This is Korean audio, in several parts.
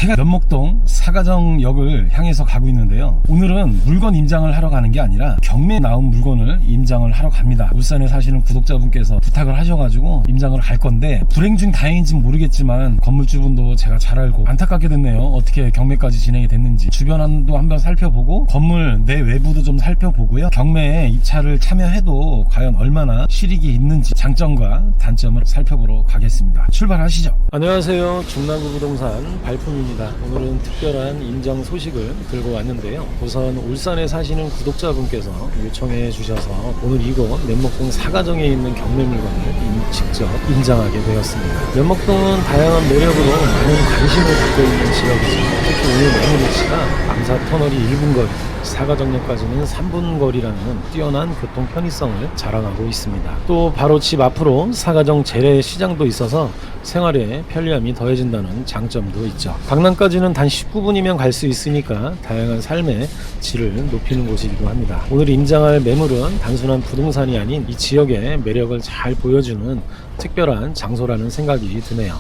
제가 면목동 사가정역을 향해서 가고 있는데요. 오늘은 물건 임장을 하러 가는 게 아니라 경매에 나온 물건을 임장을 하러 갑니다. 울산에 사시는 구독자분께서 부탁을 하셔가지고 임장을 갈 건데, 불행 중 다행인지는 모르겠지만 건물주분도 제가 잘 알고 안타깝게 됐네요. 어떻게 경매까지 진행이 됐는지 주변도 한번 살펴보고 건물 내 외부도 좀 살펴보고요. 경매에 입찰을 참여해도 과연 얼마나 실익이 있는지 장점과 단점을 살펴보러 가겠습니다. 출발하시죠. 안녕하세요. 중랑구 부동산 발품입니다. 오늘은 특별한 임장 소식을 들고 왔는데요. 우선 울산에 사시는 구독자분께서 요청해 주셔서 오늘 이곳 면목동 사가정에 있는 경매 물건을 직접 임장하게 되었습니다. 면목동은 다양한 매력으로 많은 관심을 받고 있는 지역이죠. 특히 오늘 매물 위치가 남사터널이 1분 거리, 사가정역까지는 3분 거리라는 뛰어난 교통 편의성을 자랑하고 있습니다. 또 바로 집 앞으로 사가정 재래시장도 있어서 생활에 편리함이 더해진다는 장점도 있죠. 강남까지는 단 19분이면 갈 수 있으니까 다양한 삶의 질을 높이는 곳이기도 합니다. 오늘 임장할 매물은 단순한 부동산이 아닌 이 지역의 매력을 잘 보여주는 특별한 장소라는 생각이 드네요.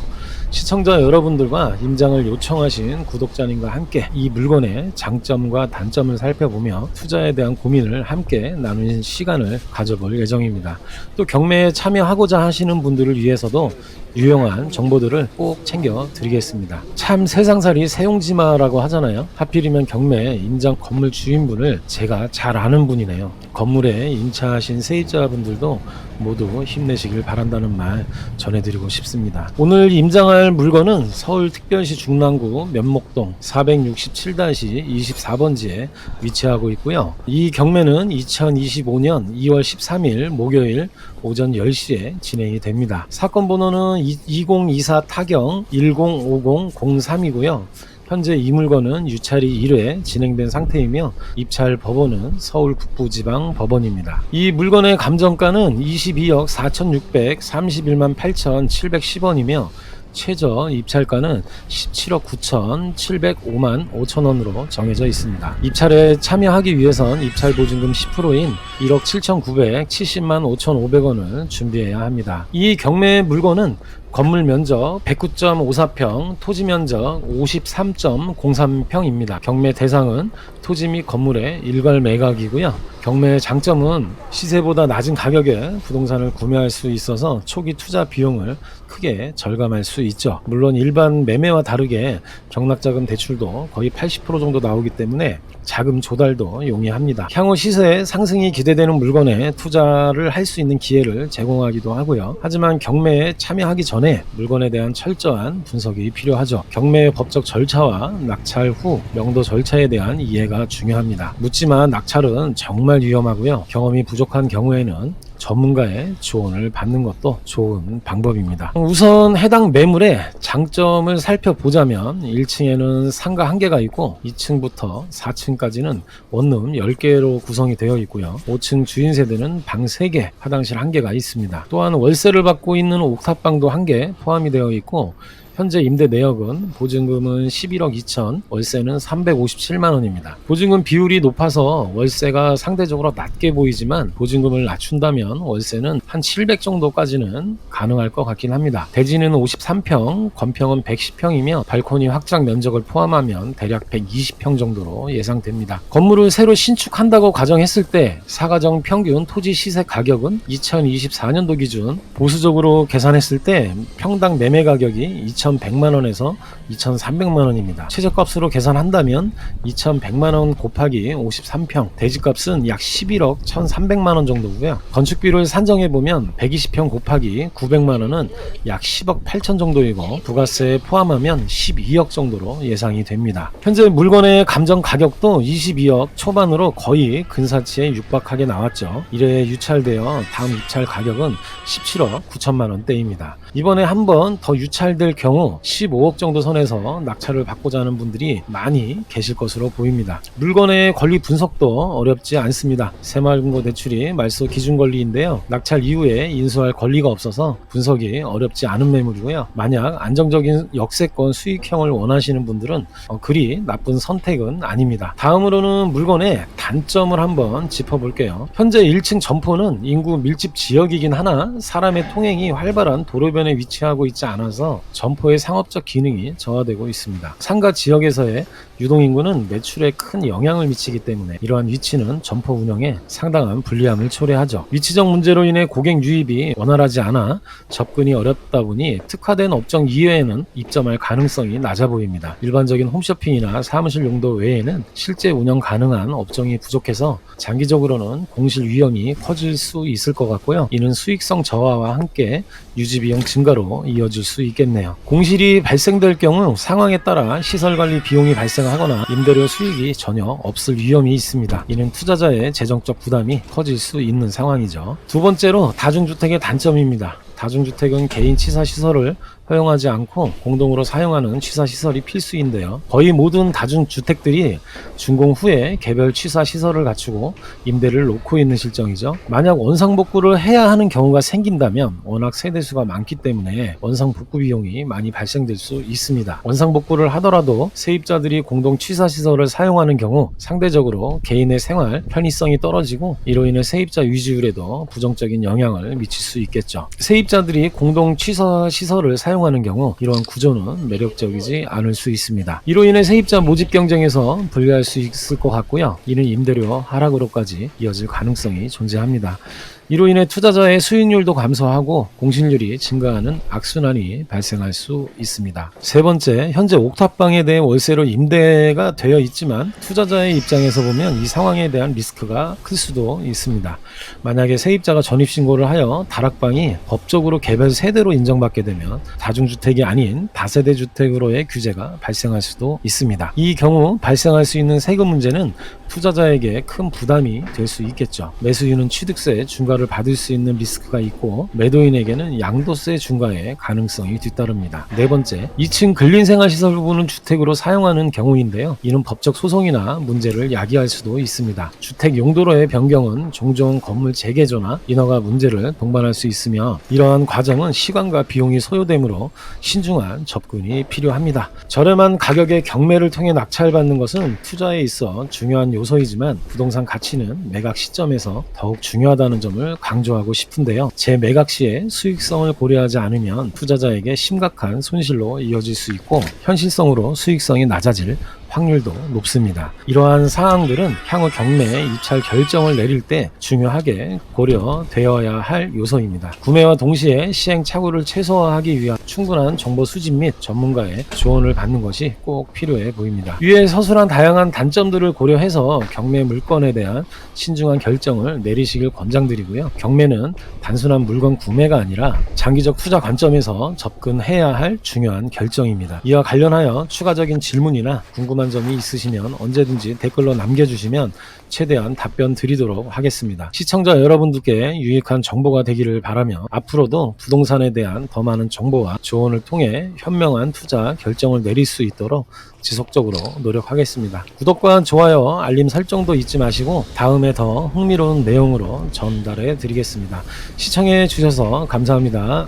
시청자 여러분들과 임장을 요청하신 구독자님과 함께 이 물건의 장점과 단점을 살펴보며 투자에 대한 고민을 함께 나누는 시간을 가져볼 예정입니다. 또 경매에 참여하고자 하시는 분들을 위해서도 유용한 정보들을 꼭 챙겨 드리겠습니다. 참 세상살이 새용지마라고 하잖아요. 하필이면 경매 임장 건물 주인분을 제가 잘 아는 분이네요. 건물에 임차하신 세입자분들도 모두 힘내시길 바란다는 말 전해드리고 싶습니다. 오늘 임장할 물건은 서울특별시 중랑구 면목동 467-24번지에 위치하고 있고요. 이 경매는 2025년 2월 13일 목요일 오전 10시에 진행이 됩니다. 사건 번호는 2024 타경 105003이고요. 현재 이 물건은 유찰이 1회 진행된 상태이며 입찰 법원은 서울 북부지방법원입니다. 이 물건의 감정가는 22억 4,631만 8,710원이며 최저 입찰가는 17억 9,705만 5천원으로 정해져 있습니다. 입찰에 참여하기 위해선 입찰 보증금 10%인 1억 7,970만 5,500원을 준비해야 합니다. 이 경매 물건은 건물 면적 109.54평, 토지 면적 53.03평입니다. 경매 대상은 토지 및 건물의 일괄 매각이고요. 경매의 장점은 시세보다 낮은 가격에 부동산을 구매할 수 있어서 초기 투자 비용을 크게 절감할 수 있죠. 물론 일반 매매와 다르게 경락자금 대출도 거의 80% 정도 나오기 때문에 자금 조달도 용이합니다. 향후 시세 상승이 기대되는 물건에 투자를 할 수 있는 기회를 제공하기도 하고요. 하지만 경매에 참여하기 전에 물건에 대한 철저한 분석이 필요하죠. 경매의 법적 절차와 낙찰 후 명도 절차에 대한 이해가 중요합니다. 묻지만 낙찰은 정말 위험하고요. 경험이 부족한 경우에는 전문가의 조언을 받는 것도 좋은 방법입니다. 우선 해당 매물의 장점을 살펴보자면 1층에는 상가 1개가 있고 2층부터 4층까지는 원룸 10개로 구성이 되어 있고요. 5층 주인세대는 방 3개, 화장실 1개가 있습니다. 또한 월세를 받고 있는 옥탑방도 1개 포함이 되어 있고 현재 임대 내역은 보증금은 11억 2천, 월세는 357만원입니다. 보증금 비율이 높아서 월세가 상대적으로 낮게 보이지만 보증금을 낮춘다면 월세는 한 700 정도까지는 가능할 것 같긴 합니다. 대지는 53평, 건평은 110평이며 발코니 확장 면적을 포함하면 대략 120평 정도로 예상됩니다. 건물을 새로 신축한다고 가정했을 때 사가정 평균 토지 시세 가격은 2024년도 기준 보수적으로 계산했을 때 평당 매매 가격이 2,100만원에서 2,300만원입니다. 최저값으로 계산한다면 2,100만원 곱하기 53평, 대지값은 약 11억 1,300만원 정도고요. 건축비를 산정해보면 120평 곱하기 900만원은 약 10억 8천 정도이고 부가세 포함하면 12억 정도로 예상이 됩니다. 현재 물건의 감정 가격도 22억 초반으로 거의 근사치에 육박하게 나왔죠. 이래 유찰되어 다음 입찰 가격은 17억 9천만원대입니다. 이번에 한 번 더 유찰될 경우 15억 정도 선에서 낙찰을 받고자 하는 분들이 많이 계실 것으로 보입니다. 물건의 권리 분석도 어렵지 않습니다. 새마을금고 대출이 말소 기준 권리인데요. 낙찰 이후에 인수할 권리가 없어서 분석이 어렵지 않은 매물이고요. 만약 안정적인 역세권 수익형을 원하시는 분들은 그리 나쁜 선택은 아닙니다. 다음으로는 물건의 단점을 한번 짚어볼게요. 현재 1층 점포는 인구 밀집 지역이긴 하나 사람의 통행이 활발한 도로변에 위치하고 있지 않아서 점포 점포의 상업적 기능이 저하되고 있습니다. 상가 지역에서의 유동인구는 매출에 큰 영향을 미치기 때문에 이러한 위치는 점포 운영에 상당한 불리함을 초래하죠. 위치적 문제로 인해 고객 유입이 원활하지 않아 접근이 어렵다 보니 특화된 업종 이외에는 입점할 가능성이 낮아 보입니다. 일반적인 홈쇼핑이나 사무실 용도 외에는 실제 운영 가능한 업종이 부족해서 장기적으로는 공실 위험이 커질 수 있을 것 같고요. 이는 수익성 저하와 함께 유지비용 증가로 이어질 수 있겠네요. 공실이 발생될 경우 상황에 따라 시설관리 비용이 발생하거나 임대료 수익이 전혀 없을 위험이 있습니다. 이는 투자자의 재정적 부담이 커질 수 있는 상황이죠. 두 번째로 다중주택의 단점입니다. 다중주택은 개인 취사시설을 허용하지 않고 공동으로 사용하는 취사시설이 필수인데요. 거의 모든 다중주택들이 준공 후에 개별 취사시설을 갖추고 임대를 놓고 있는 실정이죠. 만약 원상복구를 해야 하는 경우가 생긴다면 워낙 세대수가 많기 때문에 원상복구 비용이 많이 발생될 수 있습니다. 원상복구를 하더라도 세입자들이 공동 취사시설을 사용하는 경우 상대적으로 개인의 생활 편의성이 떨어지고 이로 인해 세입자 유지율에도 부정적인 영향을 미칠 수 있겠죠. 세입자들이 공동 취사시설을 사용하는 경우 이러한 구조는 매력적이지 않을 수 있습니다. 이로 인해 세입자 모집 경쟁에서 불리할 수 있을 것 같고요. 이는 임대료 하락으로까지 이어질 가능성이 존재합니다. 이로 인해 투자자의 수익률도 감소하고 공실률이 증가하는 악순환이 발생할 수 있습니다. 세 번째, 현재 옥탑방에 대해 월세로 임대가 되어 있지만 투자자의 입장에서 보면 이 상황에 대한 리스크가 클 수도 있습니다. 만약에 세입자가 전입신고를 하여 다락방이 법적으로 개별 세대로 인정받게 되면 다중주택이 아닌 다세대 주택으로의 규제가 발생할 수도 있습니다. 이 경우 발생할 수 있는 세금 문제는 투자자에게 큰 부담이 될 수 있겠죠. 매수인은 취득세 중과를 받을 수 있는 리스크가 있고 매도인에게는 양도세 중과의 가능성이 뒤따릅니다. 네 번째, 2층 근린생활시설 부분은 주택으로 사용하는 경우인데요. 이는 법적 소송이나 문제를 야기할 수도 있습니다. 주택 용도로의 변경은 종종 건물 재개조나 인허가 문제를 동반할 수 있으며 이러한 과정은 시간과 비용이 소요되므로 신중한 접근이 필요합니다. 저렴한 가격의 경매를 통해 낙찰받는 것은 투자에 있어 중요한 요소이지만 부동산 가치는 매각 시점에서 더욱 중요하다는 점을 강조하고 싶은데요. 재매각 시에 수익성을 고려하지 않으면 투자자에게 심각한 손실로 이어질 수 있고 현실성으로 수익성이 낮아질 확률도 높습니다. 이러한 사항들은 향후 경매 입찰 결정을 내릴 때 중요하게 고려되어야 할 요소입니다. 구매와 동시에 시행착오를 최소화하기 위한 충분한 정보 수집 및 전문가의 조언을 받는 것이 꼭 필요해 보입니다. 위에 서술한 다양한 단점들을 고려해서 경매 물건에 대한 신중한 결정을 내리시길 권장드리고요. 경매는 단순한 물건 구매가 아니라 장기적 투자 관점에서 접근해야 할 중요한 결정입니다. 이와 관련하여 추가적인 질문이나 궁금한 점이 있으시면 언제든지 댓글로 남겨주시면 최대한 답변 드리도록 하겠습니다. 시청자 여러분들께 유익한 정보가 되기를 바라며 앞으로도 부동산에 대한 더 많은 정보와 조언을 통해 현명한 투자 결정을 내릴 수 있도록 지속적으로 노력하겠습니다. 구독과 좋아요, 알림 설정도 잊지 마시고 다음에 더 흥미로운 내용으로 전달해 드리겠습니다. 시청해 주셔서 감사합니다.